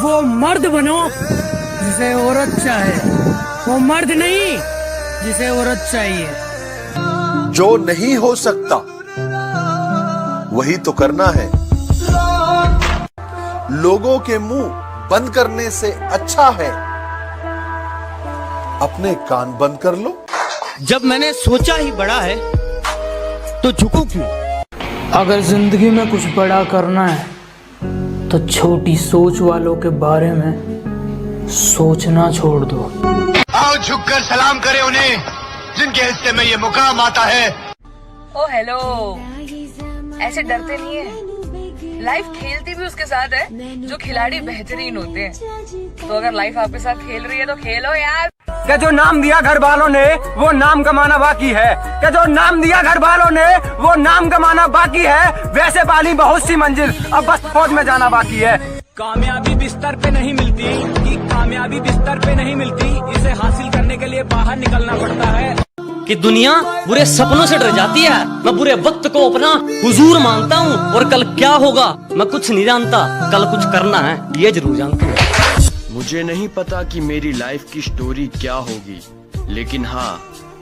वो मर्द बनो जिसे औरत चाहे, वो मर्द नहीं जिसे औरत चाहिए। जो नहीं हो सकता वही तो करना है। लोगों के मुंह बंद करने से अच्छा है अपने कान बंद कर लो। जब मैंने सोचा ही बड़ा है तो झुकूं क्यों? अगर जिंदगी में कुछ बड़ा करना है तो छोटी सोच वालों के बारे में सोचना छोड़ दो। आओ झुककर सलाम करें उन्हें जिनके हिस्से में ये मुकाम आता है। ओ हेलो, ऐसे डरते नहीं है। लाइफ खेलती भी उसके साथ है जो खिलाड़ी बेहतरीन होते हैं। तो अगर लाइफ आपके साथ खेल रही है तो खेलो यार। क्या जो नाम दिया घर वालों ने वो नाम कमाना बाकी है। क्या जो नाम दिया घर वालों ने वो नाम कमाना बाकी है। वैसे पाली बहुत सी मंजिल, अब बस फौज में जाना बाकी है। कामयाबी बिस्तर पे नहीं मिलती, कामयाबी बिस्तर पे नहीं मिलती, इसे हासिल करने के लिए बाहर निकलना पड़ता है। कि दुनिया बुरे सपनों से डर जाती है। मैं बुरे वक्त को अपना हुजूर मानता हूँ और कल क्या होगा मैं कुछ नहीं जानता, कल कुछ करना है ये जरूर जानता हूँ। मुझे नहीं पता कि मेरी लाइफ की स्टोरी क्या होगी, लेकिन हाँ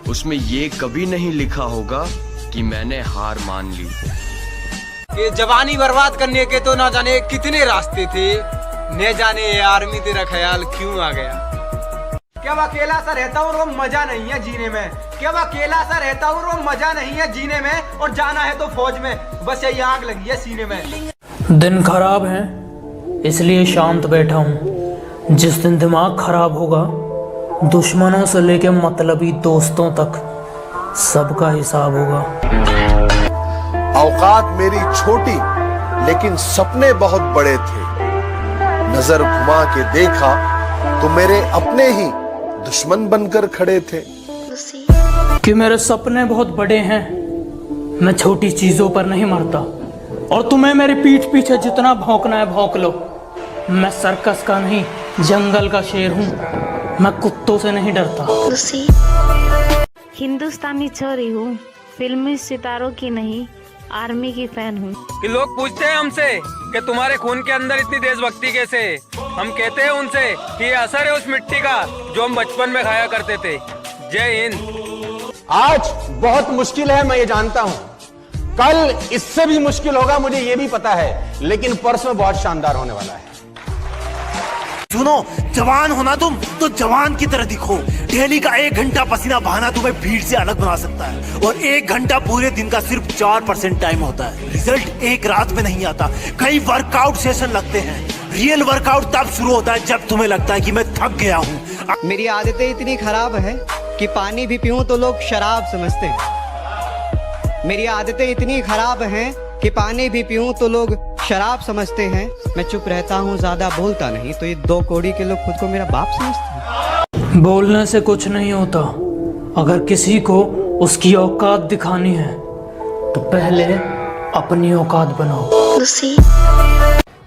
उसमें ये कभी नहीं लिखा होगा कि मैंने हार मान ली। ये जवानी बर्बाद करने के तो ना जाने कितने रास्ते थे, न जाने ये आर्मी तेरा ख्याल क्यों आ गया। क्या मैं अकेला सा रहता हूँ और वो मजा नहीं है जीने में। क्या मैं अकेला सा रहता हूँ और वो मजा नहीं है जीने में। और जाना है तो फौज में, बस यही आग लगी है सीने में। दिन खराब है इसलिए शांत बैठा हूँ। जिस दिन दिमाग खराब होगा दुश्मनों से लेके मतलबी दोस्तों तक सबका हिसाब होगा। औकात मेरी छोटी लेकिन सपने बहुत बड़े थे। नजर घुमा के देखा तो मेरे अपने ही दुश्मन बनकर खड़े थे। कि मेरे सपने बहुत बड़े हैं, मैं छोटी चीजों पर नहीं मरता। और तुम्हें मेरी पीठ पीछे जितना भौंकना है भौंक लो। मैं सर्कस का नहीं जंगल का शेर हूँ, मैं कुत्तों से नहीं डरता। हिंदुस्तानी छोरी हूँ, फिल्मी सितारों की नहीं आर्मी की फैन हूँ। कि लोग पूछते हैं हमसे कि तुम्हारे खून के अंदर इतनी देशभक्ति कैसे। हम कहते हैं उनसे कि ये असर है उस मिट्टी का जो हम बचपन में खाया करते थे। जय हिंद। आज बहुत मुश्किल है मैं ये जानता हूँ, कल इससे भी मुश्किल होगा मुझे ये भी पता है, लेकिन परसों बहुत शानदार होने वाला है। सुनो, जवान होना तुम तो जवान की तरह दिखो। डेली का 1 घंटा पसीना बहाना तुम्हें भीड़ से अलग बना सकता है। और 1 घंटा पूरे दिन का सिर्फ 4% टाइम होता है। रिजल्ट एक रात में नहीं आता, कई वर्कआउट सेशन लगते हैं। रियल वर्कआउट तब शुरू होता है जब तुम्हें लगता है कि मैं थक गया हूँ। मेरी आदतें इतनी खराब है कि पानी भी पीऊं तो लोग शराब समझते हैं। मेरी आदतें इतनी खराब हैं कि पानी भी पीऊं तो लोग शराब समझते हैं। मैं चुप रहता हूँ, ज्यादा बोलता नहीं, तो ये 2 कौड़ी के लोग खुद को मेरा बाप समझते हैं। बोलने से कुछ नहीं होता। अगर किसी को उसकी औकात दिखानी है तो पहले अपनी औकात बनाओ।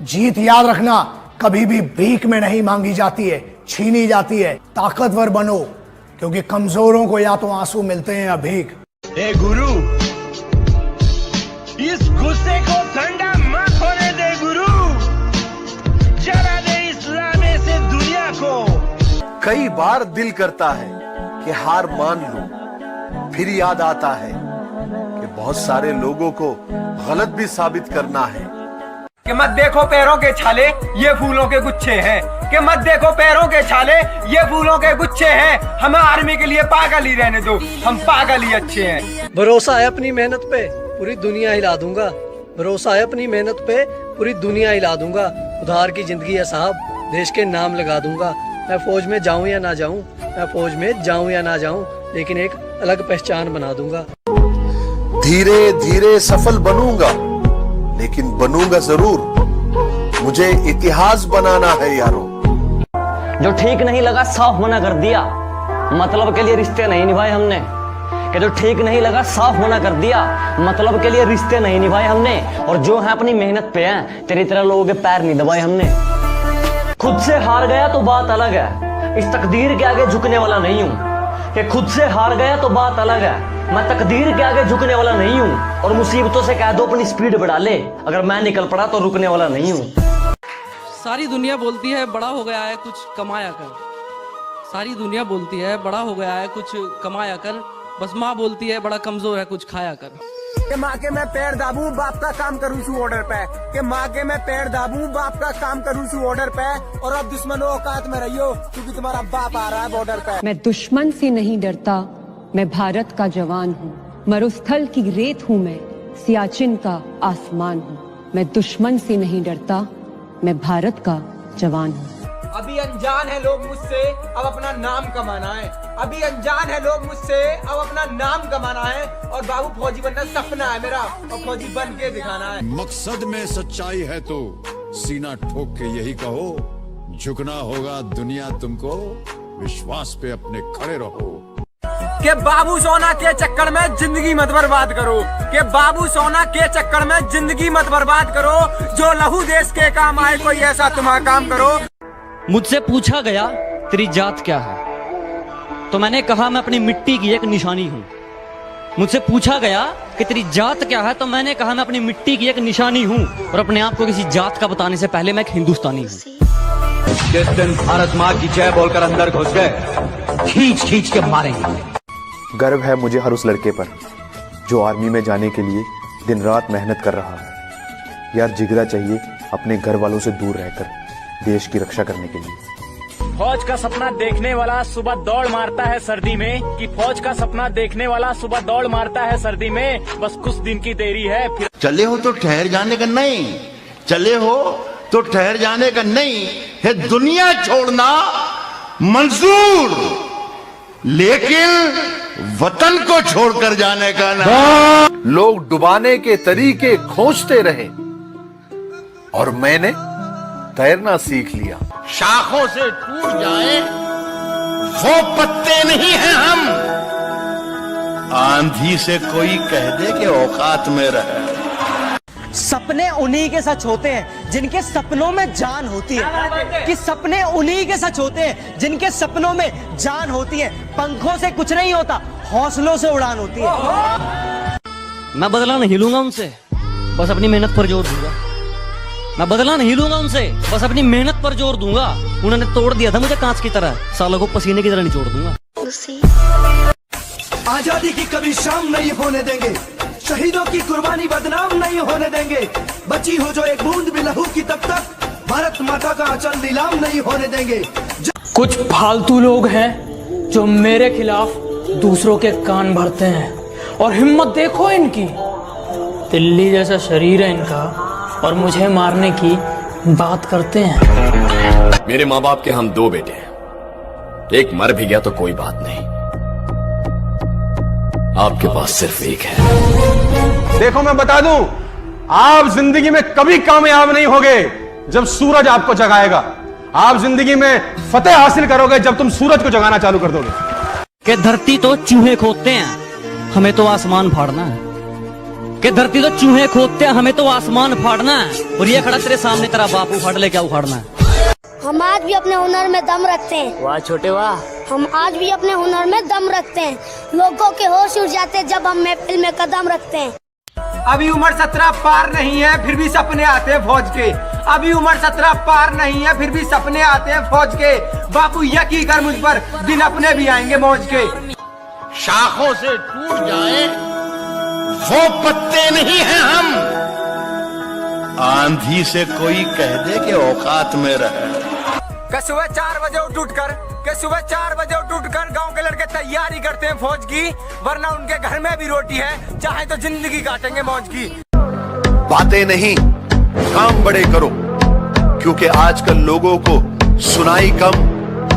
जीत याद रखना कभी भी भीख में नहीं मांगी जाती है, छीनी जाती है। ताकतवर बनो क्योंकि कमजोरों को या तो आंसू मिलते हैं या भीख। ए गुरु, इस गुस्से को ठंडा मत होने दे गुरु, जला दे इस लाने से दुनिया को। कई बार दिल करता है कि हार मान लूं, फिर याद आता है कि बहुत सारे लोगों को गलत भी साबित करना है। कि मत देखो पैरों के छाले ये फूलों के गुच्छे हैं। कि मत देखो पैरों के छाले ये फूलों के गुच्छे हैं। हमें आर्मी के लिए पागल ही रहने दो, हम पागल ही अच्छे हैं। भरोसा है अपनी मेहनत पे पूरी दुनिया हिला दूंगा। भरोसा है अपनी मेहनत पे पूरी दुनिया हिला दूंगा। उधार की जिंदगी है साहब, देश के नाम लगा दूंगा। मैं फौज में जाऊं या ना जाऊं, मैं फौज में जाऊं या ना जाऊं, लेकिन एक अलग पहचान बना दूंगा। धीरे धीरे सफल बनूंगा, लेकिन बनूंगा जरूर। मुझे इतिहास बनाना है यारों। जो ठीक नहीं लगा साफ मना कर दिया, मतलब के लिए रिश्ते नहीं निभाए हमने। कि जो ठीक नहीं लगा साफ मना कर दिया, मतलब के लिए रिश्ते नहीं निभाए हमने। और जो है अपनी मेहनत पे हैं, तेरी तरह लोगों के पैर नहीं दबाए हमने। खुद से हार गया तो बात अलग है, इस तकदीर के आगे झुकने वाला नहीं हूँ। कि खुद से हार गया तो बात अलग है, मैं तकदीर के आगे झुकने वाला नहीं हूँ। और मुसीबतों से कह दो अपनी स्पीड बढ़ा ले, अगर मैं निकल पड़ा तो रुकने वाला नहीं हूँ। सारी दुनिया बोलती है बड़ा हो गया है कुछ कमाया कर। सारी दुनिया बोलती है बड़ा हो गया है कुछ कमाया कर, बस माँ बोलती है बड़ा कमजोर है कुछ खाया कर। के माँ के मैं पैर दाबू बाप का काम करूँ सू ऑर्डर पे, के माँ के मैं पैर दाबू बाप का काम करूँ सू ऑर्डर पे, और अब दुश्मनों औकात में रहियो क्योंकि तुम्हारा बाप आ रहा है बॉर्डर पे। मैं दुश्मन से नहीं डरता, मैं भारत का जवान हूँ। मरुस्थल की रेत हूँ मैं, सियाचिन का आसमान हूँ। मैं दुश्मन से नहीं डरता, मैं भारत का जवान हूँ। अभी अनजान है लोग मुझसे, अब अपना नाम कमाना है। अभी अनजान है लोग मुझसे, अब अपना नाम कमाना है। और बाबू फौजी बनना सपना है मेरा, और फौजी बन के दिखाना है। मकसद में सच्चाई है तो सीना ठोक के यही कहो, झुकना होगा दुनिया तुमको, विश्वास पे अपने खड़े रहो। के बाबू सोना के चक्कर में जिंदगी मत बर्बाद करो, के बाबू सोना के चक्कर में जिंदगी मत बर्बाद करो। जो लहू देश के काम आए कोई ऐसा तुम्हारा काम करो। मुझसे पूछा गया तेरी जात क्या है, तो मैंने कहा मैं अपनी मिट्टी की एक निशानी हूँ। मुझसे पूछा गया कि तेरी जात क्या है, तो मैंने कहा मैं अपनी मिट्टी की एक निशानी हूँ। और अपने आप को किसी जात का बताने से पहले मैं एक हिंदुस्तानी हूँ। जिस दिन भारत माँ की जय बोलकर अंदर घुस गए, खींच खींच के मारेंगे। गर्व है मुझे हर उस लड़के पर जो आर्मी में जाने के लिए दिन रात मेहनत कर रहा है। यार जिगरा चाहिए अपने घर वालों से दूर रहकर देश की रक्षा करने के लिए। फौज का सपना देखने वाला सुबह दौड़ मारता है सर्दी में, कि फौज का सपना देखने वाला सुबह दौड़ मारता है सर्दी में। बस कुछ दिन की देरी है फिर। चले हो तो ठहर जाने का नहीं, चले हो तो ठहर जाने का नहीं है। दुनिया छोड़ना मंजूर, लेकिन वतन को छोड़कर जाने का ना। लोग डुबाने के तरीके खोजते रहे और मैंने तैरना सीख लिया। शाखों से टूट जाए वो पत्ते नहीं हैं हम, आंधी से कोई कह दे कि औकात में रहे। सपने उन्हीं के सच होते हैं जिनके सपनों में जान होती है, कि सपने उन्हीं के सच होते हैं जिनके सपनों में जान होती है। पंखों से कुछ नहीं होता, हौसलों से उड़ान होती है। मैं बदला नहीं लूंगा उनसे, बस अपनी मेहनत पर जोर दूंगा। मैं बदला नहीं लूंगा उनसे, बस अपनी मेहनत पर जोर दूंगा। उन्होंने तोड़ दिया था मुझे कांच की तरह, सालों को पसीने की तरह निचोड़ दूंगा। आजादी की कभी शाम नहीं होने देंगे, शहीदों की कुर्बानी बदनाम नहीं होने देंगे। बची हो जो एक बूंद भी लहू की, तब तक भारत माता का आंचल नीलाम नहीं होने देंगे। कुछ फालतू लोग हैं जो मेरे खिलाफ दूसरों के कान भरते हैं, और हिम्मत देखो इनकी। दिल्ली जैसा शरीर है इनका और मुझे मारने की बात करते हैं। मेरे माँ बाप के हम दो बेटे हैं, एक मर भी गया तो कोई बात नहीं, आपके पास सिर्फ एक है। देखो मैं बता दूं, आप जिंदगी में कभी कामयाब नहीं होगे जब सूरज आपको जगाएगा। आप जिंदगी में फतेह हासिल करोगे जब तुम सूरज को जगाना चालू कर दोगे। कि धरती तो चूहे खोदते हैं, हमें तो आसमान फाड़ना है। कि धरती तो चूहे खोदते हैं, हमें तो आसमान फाड़ना है। और ये खड़ा तेरे सामने तेरा बाप उखाड़ ले, क्या उखाड़ना है? हम आज भी अपने हुनर में दम रखते हैं। वाह छोटे वाह। हम आज भी अपने हुनर में दम रखते हैं। लोगों के होश उड़ जाते हैं जब हम महफिल में कदम रखते हैं। अभी उम्र 17 पार नहीं है फिर भी सपने आते हैं फौज के। अभी उम्र 17 पार नहीं है फिर भी सपने आते हैं फौज के। बापू यकीन कर मुझ पर, दिन अपने भी आएंगे मौज के। शाखों से टूट जाए वो पत्ते नहीं हैं हम, आंधी से कोई कह दे कि औकात में रहे। सुबह 4 बजे सुबह 4 बजे उठकर गांव के लड़के तैयारी करते हैं फौज की, वरना उनके घर में भी रोटी है, चाहे तो जिंदगी काटेंगे मौज की। बातें नहीं काम बड़े करो, क्योंकि आजकल लोगों को सुनाई कम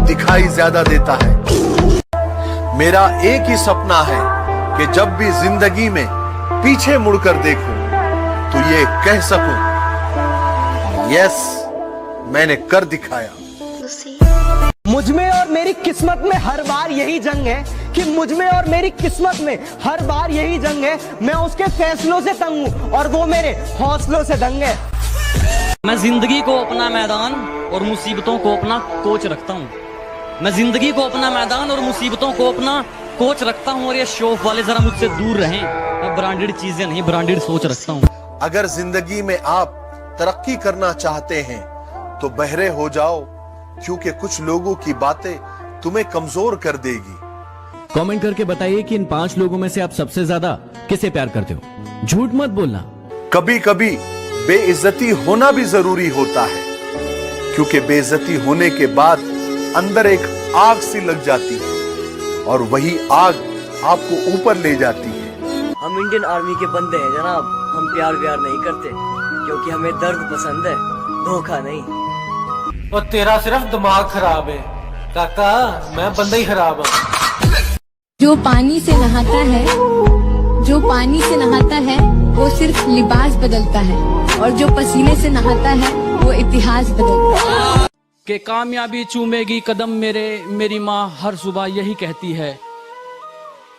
दिखाई ज्यादा देता है। मेरा एक ही सपना है कि जब भी जिंदगी में पीछे मुड़कर देखूं तो ये कह सकूं, यस मैंने कर दिखाया। मुझ में और मेरी किस्मत में हर बार यही जंग है, कि मुझ में और मेरी किस्मत में हर बार यही जंग है। मैं उसके फैसलों से तंग हूँ और वो मेरे हौसलों से दंग है। मैं जिंदगी को अपना मैदान और मुसीबतों को अपना कोच रखता हूँ। मैं जिंदगी को अपना मैदान और मुसीबतों को अपना कोच रखता हूँ। और ये शौक वाले जरा मुझसे दूर रहें, मैं ब्रांडेड चीजें नहीं ब्रांडेड सोच रखता हूँ। अगर जिंदगी में आप तरक्की करना चाहते हैं तो बहरे हो जाओ, क्योंकि कुछ लोगों की बातें तुम्हें कमजोर कर देगी। कमेंट करके बताइए कि इन 5 लोगों में से आप सबसे ज्यादा किसे प्यार करते हो। झूठ मत बोलना। कभी कभी बेइज्जती होना भी जरूरी होता है, क्योंकि बेइज्जती होने के बाद अंदर एक आग सी लग जाती है और वही आग आपको ऊपर ले जाती है। हम इंडियन आर्मी के बंदे हैं जनाब, हम प्यार नहीं करते क्योंकि हमें दर्द पसंद है, धोखा नहीं। और तेरा सिर्फ दिमाग खराब है काका, मैं बंदा ही खराब हूँ। जो पानी से नहाता है, जो पानी से नहाता है वो सिर्फ लिबास बदलता है, और जो पसीने से नहाता है वो इतिहास बदलता है। कि कामयाबी चूमेगी कदम मेरे, मेरी माँ हर सुबह यही कहती है।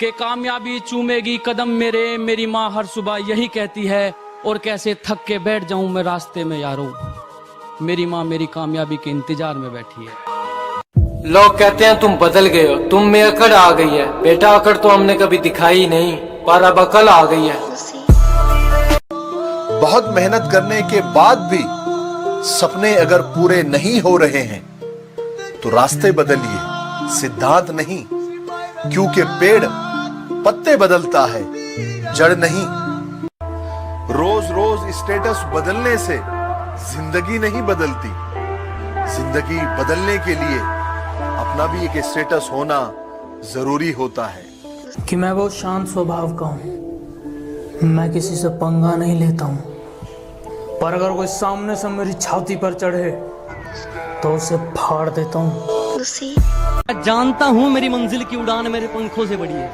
कि कामयाबी चूमेगी कदम मेरे, मेरी माँ हर सुबह यही कहती है। और कैसे थक के बैठ जाऊं मैं रास्ते में यारों, मेरी माँ मेरी कामयाबी के इंतजार में बैठी है। लोग कहते हैं तुम बदल गए हो, तुम में अकड़ आ गई है। बेटा अकड़ तो हमने कभी दिखाई नहीं, पर अब अकल आ गई है। बहुत मेहनत करने के बाद भी सपने अगर पूरे नहीं हो रहे हैं तो रास्ते बदलिए, सिद्धांत नहीं, क्योंकि पेड़ पत्ते बदलता है, जड़ नहीं। रोज रोज स्टेटस बदलने से जिंदगी नहीं बदलती। जिंदगी बदलने के लिए अपना भी एक स्टेटस होना जरूरी होता है। कि मैं बहुत शांत स्वभाव का हूँ, मैं किसी से पंगा नहीं लेता हूँ, पर अगर कोई सामने से मेरी छाती पर चढ़े तो उसे फाड़ देता हूँ। मैं जानता हूँ मेरी मंजिल की उड़ान मेरे पंखों से बड़ी है।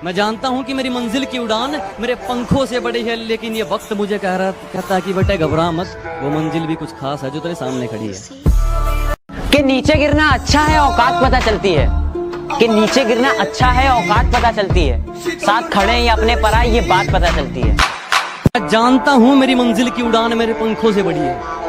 मैं जानता हूँ कि मेरी मंजिल की उड़ान मेरे पंखों से बड़ी है, लेकिन ये वक्त मुझे कहता कि बेटे घबरा मत, वो मंजिल भी कुछ खास है जो तेरे सामने खड़ी है। कि नीचे गिरना अच्छा है, औकात पता चलती है। कि नीचे गिरना अच्छा है, औकात पता चलती है। साथ खड़े हैं या अपने पर आए, ये बात पता चलती है। मैं जानता हूँ मेरी मंजिल की उड़ान मेरे पंखों से बड़ी है।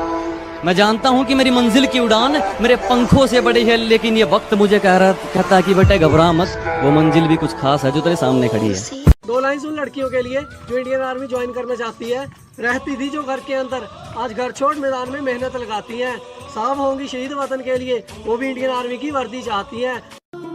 मैं जानता हूँ कि मेरी मंजिल की उड़ान मेरे पंखों से बड़ी है, लेकिन ये वक्त मुझे कहता कि बेटे घबरा मत, वो मंजिल भी कुछ खास है जो तेरे सामने खड़ी है। 2 लाइन उन लड़कियों के लिए जो इंडियन आर्मी ज्वाइन करना चाहती है। रहती थी जो घर के अंदर, आज घर छोड़ मैदान में मेहनत लगाती हैं। साफ होंगी शहीद वतन के लिए, वो भी इंडियन आर्मी की वर्दी चाहती है।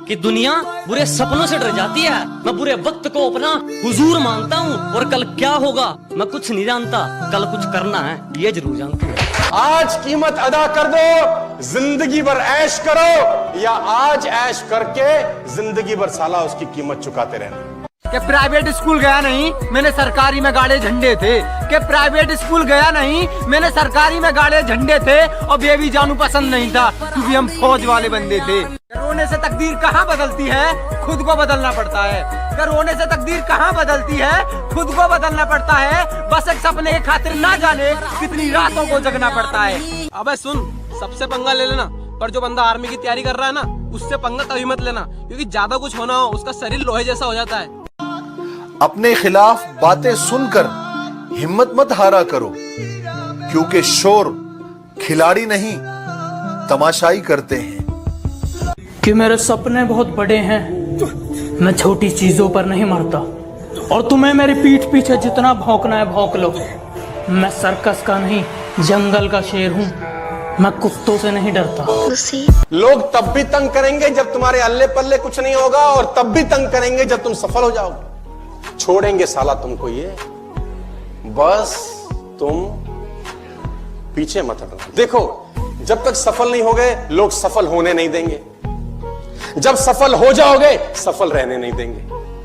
कि दुनिया बुरे सपनों से डर जाती है, मैं बुरे वक्त को अपना हुजूर मानता हूँ, और कल क्या होगा मैं कुछ नहीं जानता, कल कुछ करना है ये जरूर जानता हूँ। आज कीमत अदा कर दो, जिंदगी भर ऐश करो, या आज ऐश करके जिंदगी भर साला उसकी कीमत चुकाते रहना। कि प्राइवेट स्कूल गया नहीं, मैंने सरकारी में गाड़े झंडे थे। कि प्राइवेट स्कूल गया नहीं, मैंने सरकारी में गाड़े झंडे थे। और बेबी जानू पसंद नहीं था, क्योंकि हम फौज वाले बंदे थे। रोने से तकदीर कहाँ बदलती है, खुद को बदलना पड़ता है। रोने से तकदीर कहाँ बदलती है, खुद को बदलना पड़ता है। बस एक सपने के खातिर ना जाने कितनी रातों को जगना पड़ता है। अबे सुन, सबसे पंगा ले लेना, पर जो बंदा आर्मी की तैयारी कर रहा है ना, उससे पंगा कभी मत लेना, क्योंकि ज्यादा कुछ होना हो उसका शरीर लोहे जैसा हो जाता है। अपने खिलाफ बातें सुनकर हिम्मत मत हारा करो, क्योंकि शोर खिलाड़ी नहीं तमाशाई करते हैं। कि मेरे सपने बहुत बड़े हैं, मैं छोटी चीजों पर नहीं मरता, और तुम्हें मेरी पीठ पीछे जितना भौंकना है भौंक लो। मैं सर्कस का नहीं, जंगल का शेर हूँ, मैं कुत्तों से नहीं डरता। लोग तब भी तंग करेंगे जब तुम्हारे अल्ले पल्ले कुछ नहीं होगा, और तब भी तंग करेंगे जब तुम सफल हो जाओगे। छोड़ेंगे साला तुमको ये, बस तुम पीछे मत हटना। देखो, जब तक सफल नहीं हो गए लोग सफल होने नहीं देंगे, जब सफल हो जाओगे सफल रहने नहीं देंगे।